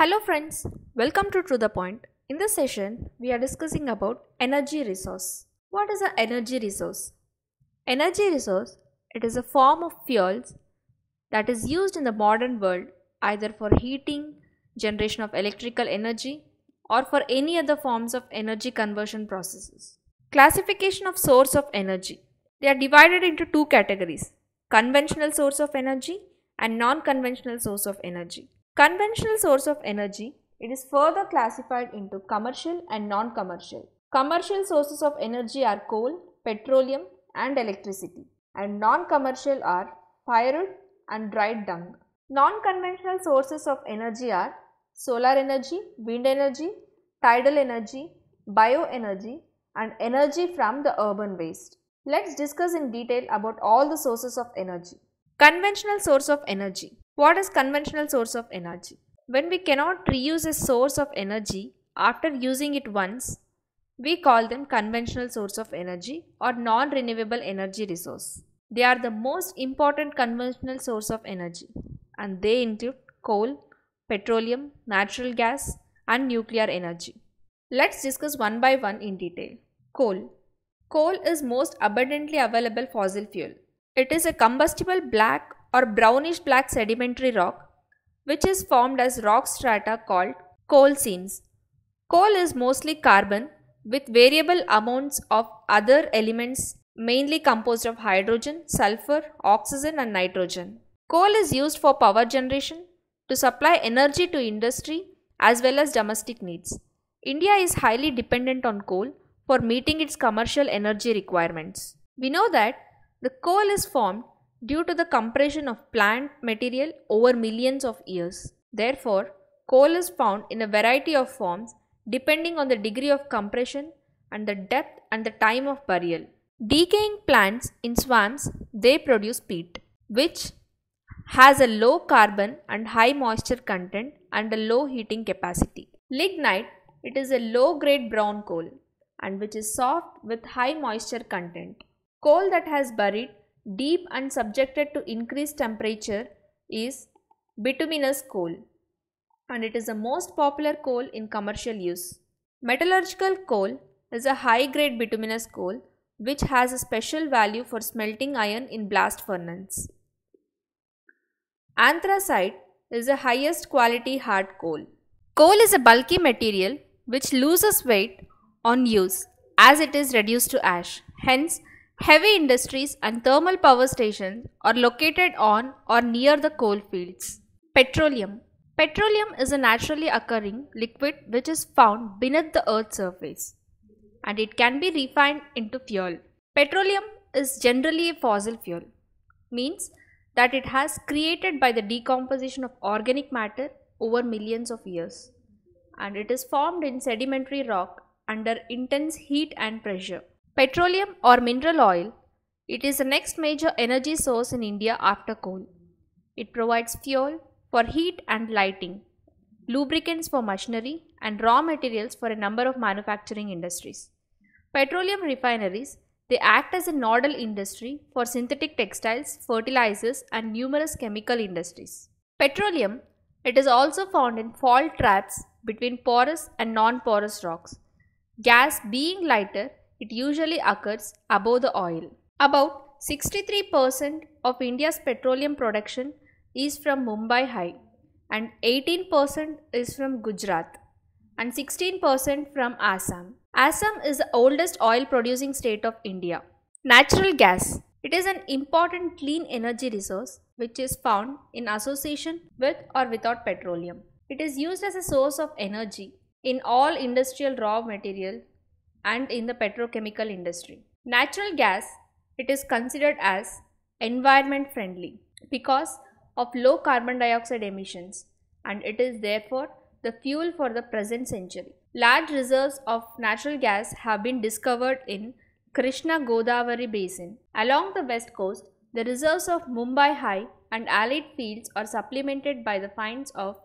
Hello friends, welcome to the Point. In this session, we are discussing about energy resource. What is an energy resource? Energy resource, it is a form of fuels that is used in the modern world either for heating, generation of electrical energy or for any other forms of energy conversion processes. Classification of source of energy. They are divided into two categories, conventional source of energy and non-conventional source of energy. Conventional source of energy, it is further classified into commercial and non-commercial. Commercial sources of energy are coal, petroleum and electricity, and non-commercial are firewood and dried dung. Non-conventional sources of energy are solar energy, wind energy, tidal energy, bioenergy and energy from the urban waste. Let's discuss in detail about all the sources of energy. Conventional source of energy. What is conventional source of energy? When we cannot reuse a source of energy after using it once, we call them conventional source of energy or non-renewable energy resource. They are the most important conventional source of energy and they include coal, petroleum, natural gas and nuclear energy. Let's discuss one by one in detail. Coal. Coal is most abundantly available fossil fuel. It is a combustible black or brownish black sedimentary rock which is formed as rock strata called coal seams. Coal is mostly carbon with variable amounts of other elements mainly composed of hydrogen, sulfur, oxygen and nitrogen. Coal is used for power generation to supply energy to industry as well as domestic needs. India is highly dependent on coal for meeting its commercial energy requirements. We know that the coal is formed due to the compression of plant material over millions of years. Therefore, coal is found in a variety of forms depending on the degree of compression and the depth and the time of burial. Decaying plants in swamps, they produce peat, which has a low carbon and high moisture content and a low heating capacity. Lignite, it is a low grade brown coal and which is soft with high moisture content. Coal that has buried deep and subjected to increased temperature is bituminous coal and it is the most popular coal in commercial use. Metallurgical coal is a high grade bituminous coal which has a special value for smelting iron in blast furnace. Anthracite is the highest quality hard coal. Coal is a bulky material which loses weight on use as it is reduced to ash. Hence, heavy industries and thermal power stations are located on or near the coal fields. Petroleum. Petroleum is a naturally occurring liquid which is found beneath the earth's surface and it can be refined into fuel. Petroleum is generally a fossil fuel, means that it has created by the decomposition of organic matter over millions of years and it is formed in sedimentary rock under intense heat and pressure. Petroleum or mineral oil, it is the next major energy source in India after coal. It provides fuel for heat and lighting, lubricants for machinery and raw materials for a number of manufacturing industries. Petroleum refineries, they act as a nodal industry for synthetic textiles, fertilizers and numerous chemical industries. Petroleum, it is also found in fault traps between porous and non-porous rocks. Gas being lighter, it usually occurs above the oil. About 63% of India's petroleum production is from Mumbai High and 18% is from Gujarat and 16% from Assam. Assam is the oldest oil producing state of India. Natural gas. It is an important clean energy resource which is found in association with or without petroleum. It is used as a source of energy in all industrial raw material and in the petrochemical industry. Natural gas, it is considered as environment friendly because of low carbon dioxide emissions and it is therefore the fuel for the present century. Large reserves of natural gas have been discovered in Krishna Godavari basin. Along the west coast, the reserves of Mumbai High and allied fields are supplemented by the finds of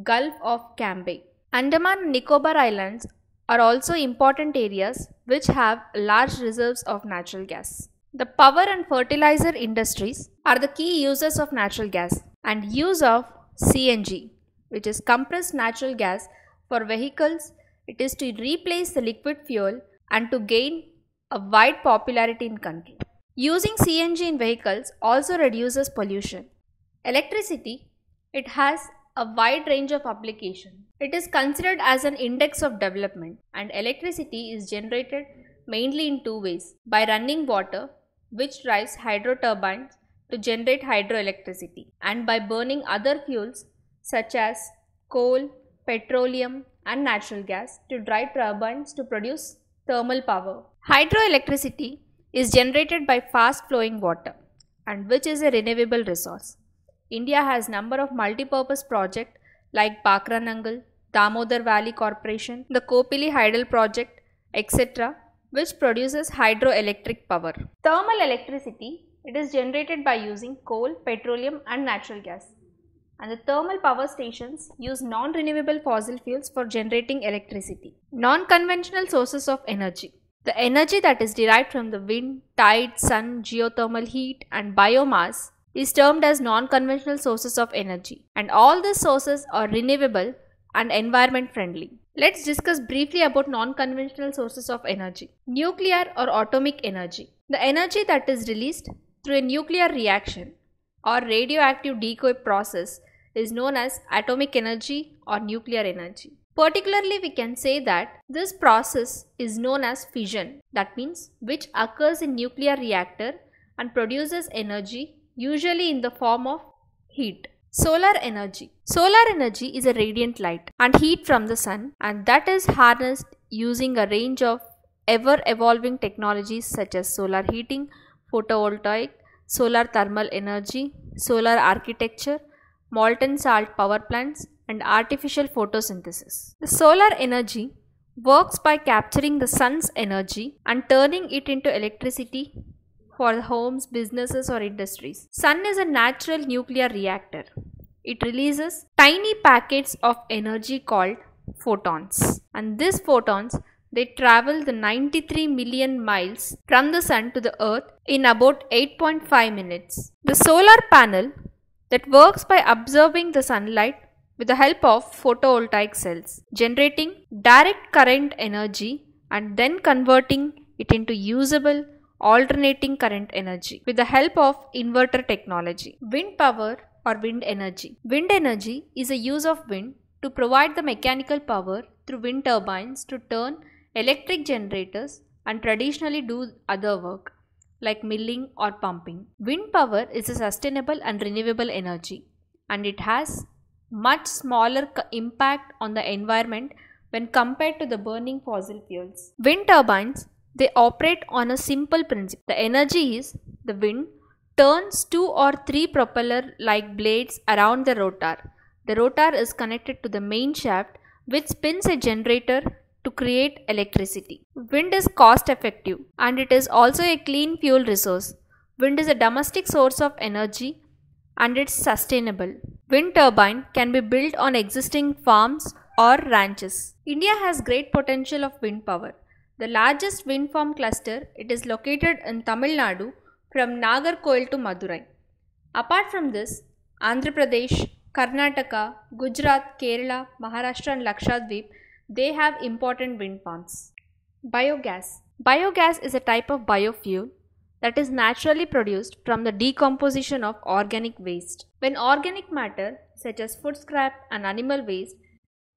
Gulf of Cambay. Andaman and Nicobar Islands are also important areas which have large reserves of natural gas. The power and fertilizer industries are the key users of natural gas and use of CNG, which is compressed natural gas for vehicles. It is to replace the liquid fuel and to gain a wide popularity in country. Using CNG in vehicles also reduces pollution. Electricity, it has a wide range of application. It is considered as an index of development, and electricity is generated mainly in two ways: by running water, which drives hydro turbines to generate hydroelectricity, and by burning other fuels such as coal, petroleum and natural gas to drive turbines to produce thermal power. Hydroelectricity is generated by fast flowing water, and which is a renewable resource. India has number of multi-purpose projects like Bakranangal, Damodar Valley Corporation, the Kopili Hydel project, etc., which produces hydroelectric power. Thermal electricity, it is generated by using coal, petroleum and natural gas. And the thermal power stations use non-renewable fossil fuels for generating electricity. Non-conventional sources of energy. The energy that is derived from the wind, tide, sun, geothermal heat and biomass is termed as non-conventional sources of energy, and all these sources are renewable and environment friendly. Let's discuss briefly about non-conventional sources of energy. Nuclear or atomic energy. The energy that is released through a nuclear reaction or radioactive decay process is known as atomic energy or nuclear energy. Particularly, we can say that this process is known as fission, that means which occurs in nuclear reactor and produces energy usually in the form of heat. Solar energy. Solar energy is a radiant light and heat from the sun, and that is harnessed using a range of ever evolving technologies such as solar heating, photovoltaic, solar thermal energy, solar architecture, molten salt power plants and artificial photosynthesis. The solar energy works by capturing the sun's energy and turning it into electricity for homes, businesses or industries. Sun is a natural nuclear reactor. It releases tiny packets of energy called photons, and these photons, they travel the 93 million miles from the sun to the earth in about 8.5 minutes. The solar panel that works by absorbing the sunlight with the help of photovoltaic cells, generating direct current energy and then converting it into usable alternating current energy with the help of inverter technology. Wind power or wind energy. Wind energy is a use of wind to provide the mechanical power through wind turbines to turn electric generators and traditionally do other work like milling or pumping. Wind power is a sustainable and renewable energy, and it has much smaller impact on the environment when compared to the burning fossil fuels. Wind turbines, they operate on a simple principle. The energy is the wind turns 2 or 3 propeller like blades around the rotor. The rotor is connected to the main shaft which spins a generator to create electricity. Wind is cost effective and it is also a clean fuel resource. Wind is a domestic source of energy and it's sustainable. Wind turbine can be built on existing farms or ranches. India has great potential of wind power. The largest wind farm cluster, it is located in Tamil Nadu from Nagarkoil to Madurai. Apart from this, Andhra Pradesh, Karnataka, Gujarat, Kerala, Maharashtra and Lakshadweep, they have important wind farms. Biogas. Biogas is a type of biofuel that is naturally produced from the decomposition of organic waste. When organic matter such as food scrap and animal waste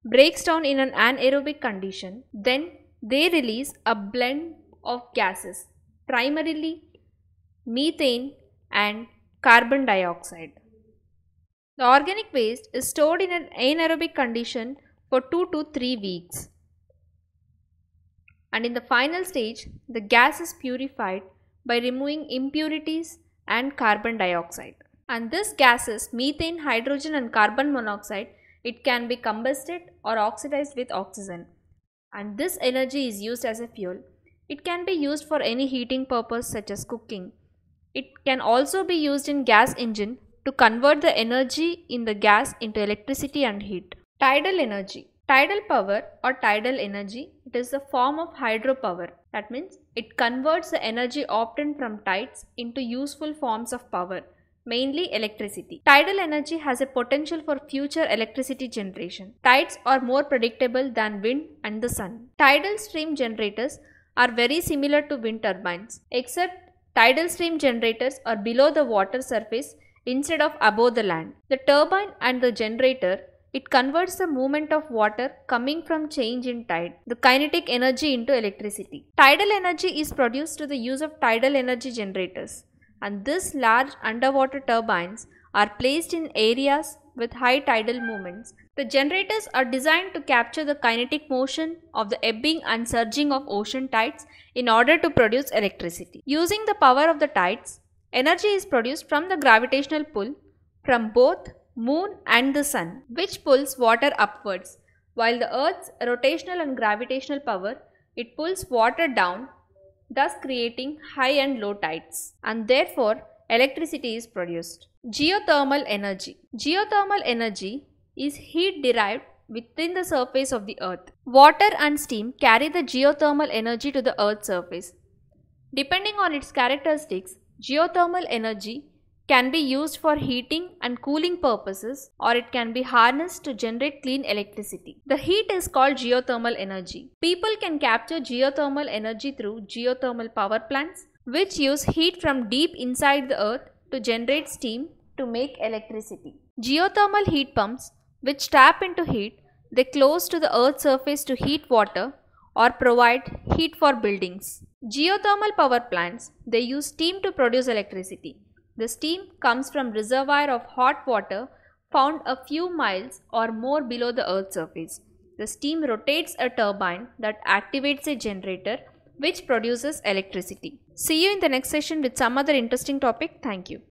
breaks down in an anaerobic condition, then they release a blend of gases, primarily methane and carbon dioxide. The organic waste is stored in an anaerobic condition for 2 to 3 weeks. And in the final stage, the gas is purified by removing impurities and carbon dioxide. And this gases, methane, hydrogen and carbon monoxide, it can be combusted or oxidized with oxygen. And this energy is used as a fuel. It can be used for any heating purpose such as cooking. It can also be used in gas engine to convert the energy in the gas into electricity and heat. Tidal energy. Tidal power or tidal energy, it is a form of hydropower. That means it converts the energy obtained from tides into useful forms of power, mainly electricity. Tidal energy has a potential for future electricity generation. Tides are more predictable than wind and the sun. Tidal stream generators are very similar to wind turbines, except tidal stream generators are below the water surface instead of above the land. The turbine and the generator, it converts the movement of water coming from change in tide, the kinetic energy, into electricity. Tidal energy is produced through the use of tidal energy generators, and these large underwater turbines are placed in areas with high tidal movements. The generators are designed to capture the kinetic motion of the ebbing and surging of ocean tides in order to produce electricity. Using the power of the tides, energy is produced from the gravitational pull from both moon and the sun, which pulls water upwards, while the earth's rotational and gravitational power, it pulls water down, thus creating high and low tides, and therefore electricity is produced. Geothermal energy. Geothermal energy is heat derived within the surface of the earth. Water and steam carry the geothermal energy to the earth's surface. Depending on its characteristics, geothermal energy can be used for heating and cooling purposes, or it can be harnessed to generate clean electricity. The heat is called geothermal energy. People can capture geothermal energy through geothermal power plants, which use heat from deep inside the earth to generate steam to make electricity. Geothermal heat pumps, which tap into heat, they close to the earth's surface to heat water or provide heat for buildings. Geothermal power plants, they use steam to produce electricity. The steam comes from reservoir of hot water found a few miles or more below the earth's surface. The steam rotates a turbine that activates a generator which produces electricity. See you in the next session with some other interesting topic. Thank you.